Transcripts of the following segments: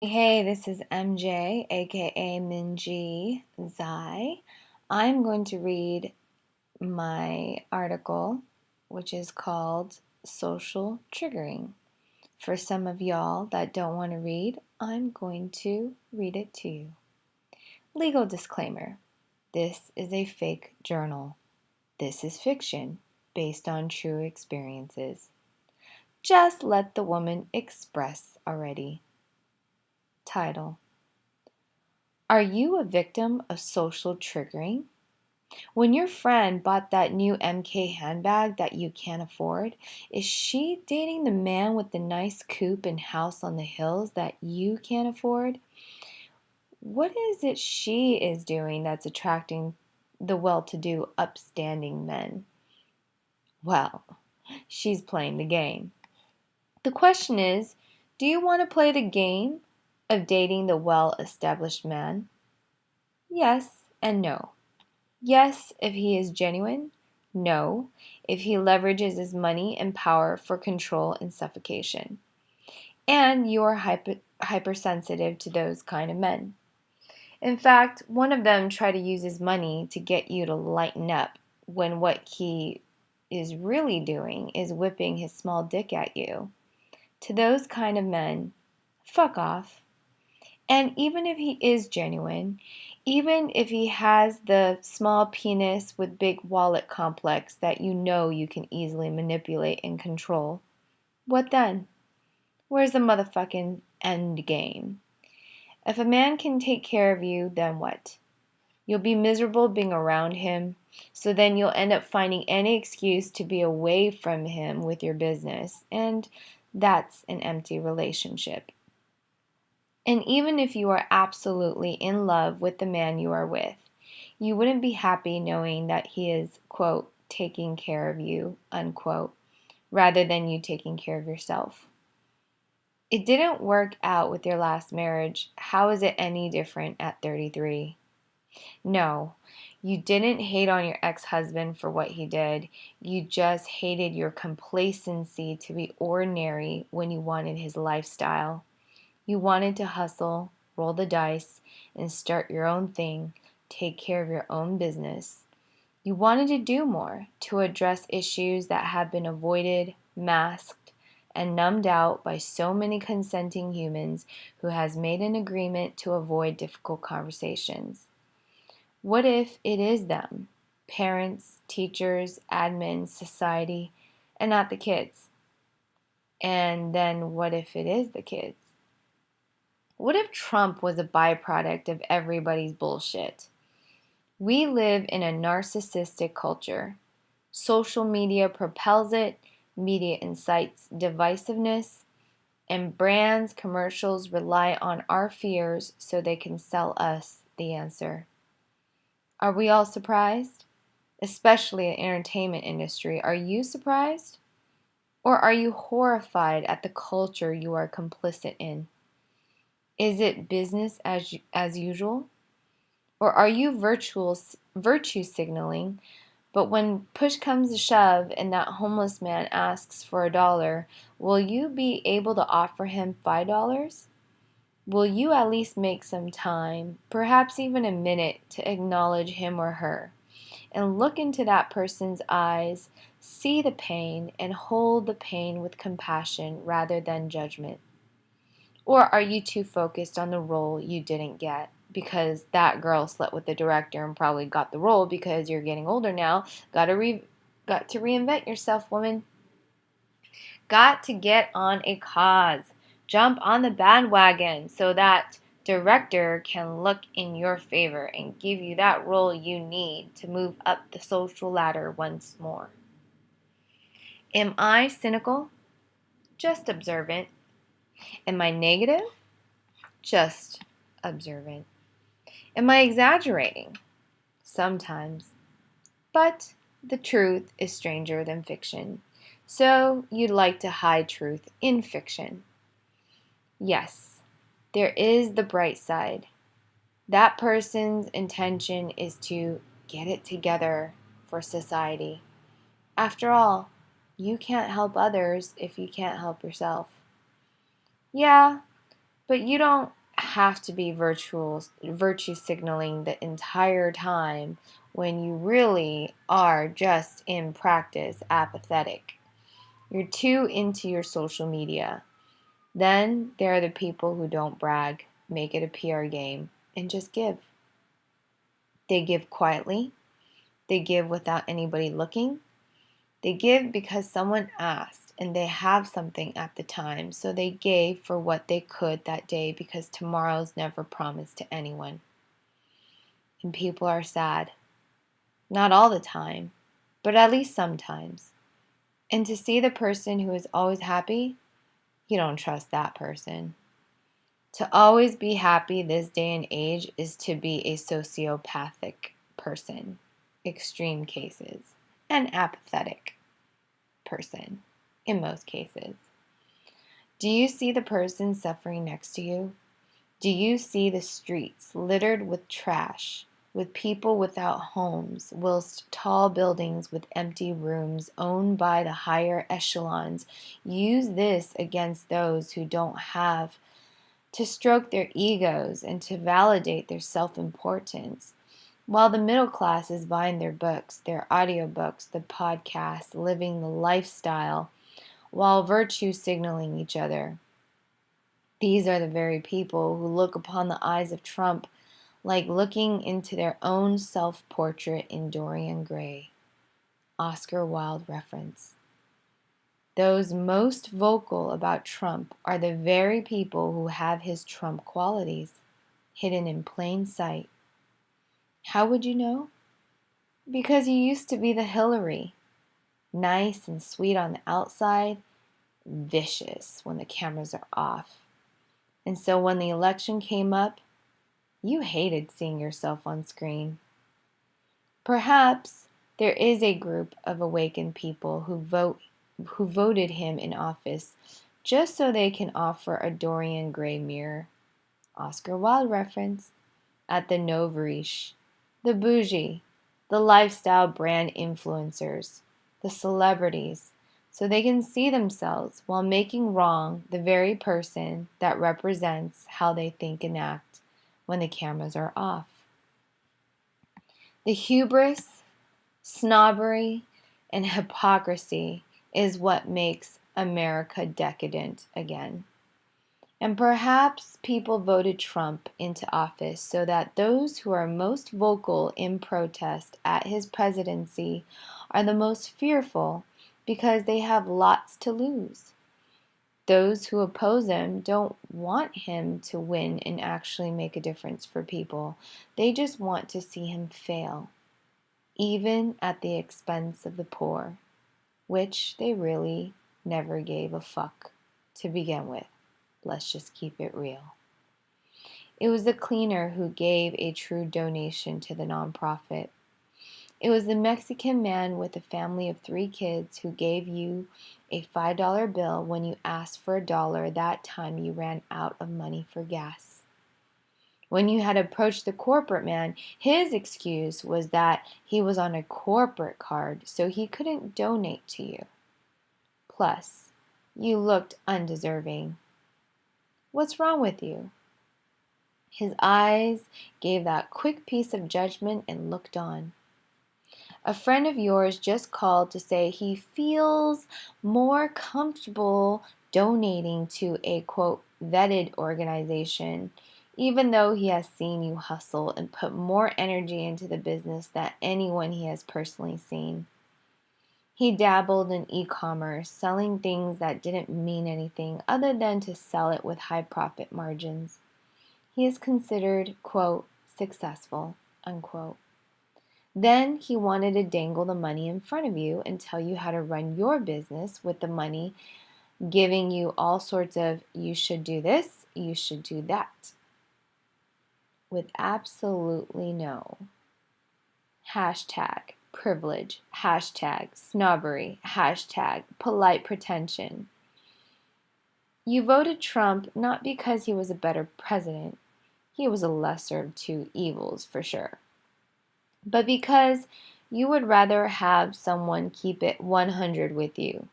Hey, this is MJ, A.k.a. Minji Zai. I'm going to read my article, which is called Social Triggering. For some of y'all that don't want to read, I'm going to read it to you. Legal disclaimer. This is a fake journal. This is fiction based on true experiences. Just let the woman express already. Title: Are you a victim of social triggering? When your friend bought that new MK handbag that you can't afford, is she dating the man with the nice coupe and house on the hills that you can't afford? What is it she is doing that's attracting the well-to-do, upstanding men? Well, she's playing the game. The question is, do you want to play the game of dating the well-established man? Yes and no. Yes, if he is genuine. No, if he leverages his money and power for control and suffocation. And you are hypersensitive to those kind of men. In fact, one of them tried to use his money to get you to lighten up when what he is really doing is whipping his small dick at you. To those kind of men, fuck off. And even if he is genuine, even if he has the small penis with big wallet complex that you know you can easily manipulate and control, what then? Where's the motherfucking end game? If a man can take care of you, then what? You'll be miserable being around him, so then you'll end up finding any excuse to be away from him with your business, and that's an empty relationship. And even if you are absolutely in love with the man you are with, you wouldn't be happy knowing that he is, quote, taking care of you, unquote, rather than you taking care of yourself. It didn't work out with your last marriage. How is it any different at 33? No, you didn't hate on your ex-husband for what he did. You just hated your complacency to be ordinary when you wanted his lifestyle. You wanted to hustle, roll the dice, and start your own thing, take care of your own business. You wanted to do more, to address issues that have been avoided, masked, and numbed out by so many consenting humans who has made an agreement to avoid difficult conversations. What if it is them, parents, teachers, admin, society, and not the kids? And then what if it is the kids? What if Trump was a byproduct of everybody's bullshit? We live in a narcissistic culture. Social media propels it, media incites divisiveness, and brands, commercials rely on our fears so they can sell us the answer. Are we all surprised? Especially the entertainment industry. Are you surprised? Or are you horrified at the culture you are complicit in? Is it business as usual? Or are you virtue signaling, but when push comes to shove and that homeless man asks for $1, will you be able to offer him $5? Will you at least make some time, perhaps even a minute, to acknowledge him or her and look into that person's eyes, see the pain, and hold the pain with compassion rather than judgment? Or are you too focused on the role you didn't get because that girl slept with the director and probably got the role because you're getting older now? Got to reinvent yourself, woman. Got to get on a cause. Jump on the bandwagon so that director can look in your favor and give you that role you need to move up the social ladder once more. Am I cynical? Just observant. Am I negative? Just observant. Am I exaggerating? Sometimes. But the truth is stranger than fiction. So you'd like to hide truth in fiction. Yes, there is the bright side. That person's intention is to get it together for society. After all, you can't help others if you can't help yourself. Yeah, But you don't have to be virtue signaling the entire time when you really are just in practice apathetic. You're too into your social media. Then there are the people who don't brag, make it a PR game, and just give. They give quietly. They give without anybody looking. They give because someone asked and they have something at the time, so they gave for what they could that day because tomorrow's never promised to anyone. And people are sad. Not all the time, but at least sometimes. And to see the person who is always happy, you don't trust that person. To always be happy this day and age is to be a sociopathic person, extreme cases, and apathetic person in most cases. Do you see the person suffering next to you? Do you see the streets littered with trash, with people without homes, whilst tall buildings with empty rooms owned by the higher echelons use this against those who don't have, to stroke their egos and to validate their self-importance, while the middle class is buying their books, their audiobooks, the podcasts, living the lifestyle, while virtue signaling each other. These are the very people who look upon the eyes of Trump like looking into their own self-portrait in Dorian Gray. Oscar Wilde reference. Those most vocal about Trump are the very people who have his Trump qualities hidden in plain sight. How would you know? Because you used to be the Hillary, nice and sweet on the outside, vicious when the cameras are off. And so when the election came up, you hated seeing yourself on screen. Perhaps there is a group of awakened people who voted him in office just so they can offer a Dorian Gray mirror, Oscar Wilde reference, at the nouveau riche, the bougie, the lifestyle brand influencers, the celebrities, so they can see themselves while making wrong the very person that represents how they think and act when the cameras are off. The hubris, snobbery, and hypocrisy is what makes America decadent again. And perhaps people voted Trump into office so that those who are most vocal in protest at his presidency are the most fearful because they have lots to lose. Those who oppose him don't want him to win and actually make a difference for people. They just want to see him fail, even at the expense of the poor, which they really never gave a fuck to begin with. Let's just keep it real. It was the cleaner who gave a true donation to the nonprofit. It was the Mexican man with a family of 3 kids who gave you a $5 bill when you asked for $1 that time you ran out of money for gas. When you had approached the corporate man, his excuse was that he was on a corporate card, so he couldn't donate to you. Plus, you looked undeserving. What's wrong with you? His eyes gave that quick piece of judgment and looked on. A friend of yours just called to say he feels more comfortable donating to a, quote, vetted organization, even though he has seen you hustle and put more energy into the business than anyone he has personally seen. He dabbled in e-commerce, selling things that didn't mean anything other than to sell it with high profit margins. He is considered, quote, successful, unquote. Then he wanted to dangle the money in front of you and tell you how to run your business with the money, giving you all sorts of, you should do this, you should do that, with absolutely no hashtag privilege, hashtag snobbery, hashtag polite pretension. You voted Trump not because he was a better president, he was a lesser of two evils for sure, but because you would rather have someone keep it 100 with you,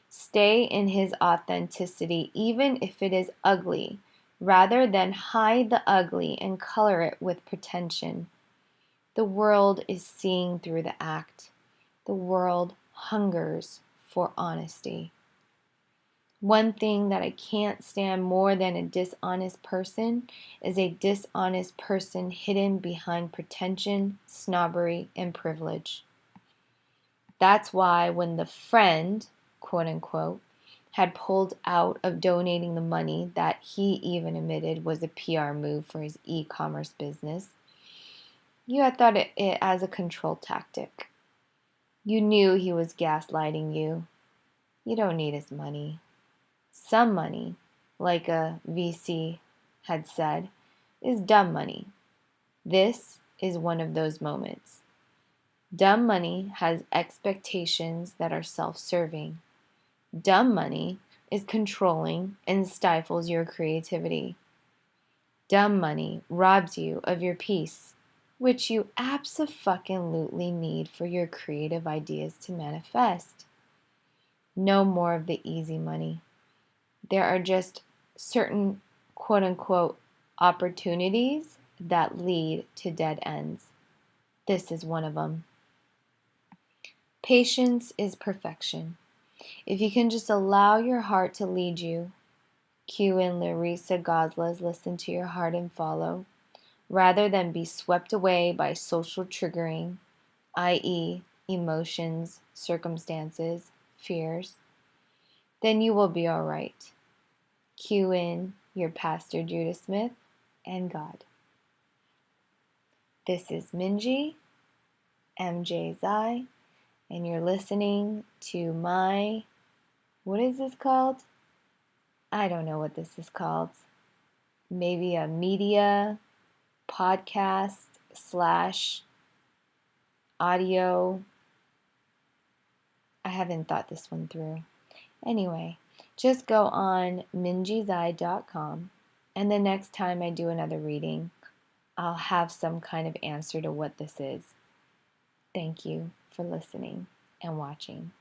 stay in his authenticity even if it is ugly, rather than hide the ugly and color it with pretension. The world is seeing through the act. The world hungers for honesty. One thing that I can't stand more than a dishonest person is a dishonest person hidden behind pretension, snobbery, and privilege. That's why when the friend, quote unquote, had pulled out of donating the money that he even admitted was a PR move for his e-commerce business, you had thought it as a control tactic. You knew he was gaslighting you. You don't need his money. Some money, like a VC had said, is dumb money. This is one of those moments. Dumb money has expectations that are self-serving. Dumb money is controlling and stifles your creativity. Dumb money robs you of your peace, which you abso-fucking-lutely need for your creative ideas to manifest. No more of the easy money. There are just certain quote unquote opportunities that lead to dead ends. This is one of them. Patience is perfection. If you can just allow your heart to lead you, cue in Larissa Goslar's Listen to Your Heart and Follow, rather than be swept away by social triggering, i.e., emotions, circumstances, fears, then you will be all right. Cue in your Pastor Judah Smith and God. This is Minji, MJ Zai, and you're listening to my, what is this called? I don't know what this is called. Maybe a media podcast slash audio. I haven't thought this one through. Anyway, just go on minjizai.com, and the next time I do another reading, I'll have some kind of answer to what this is. Thank you for listening and watching.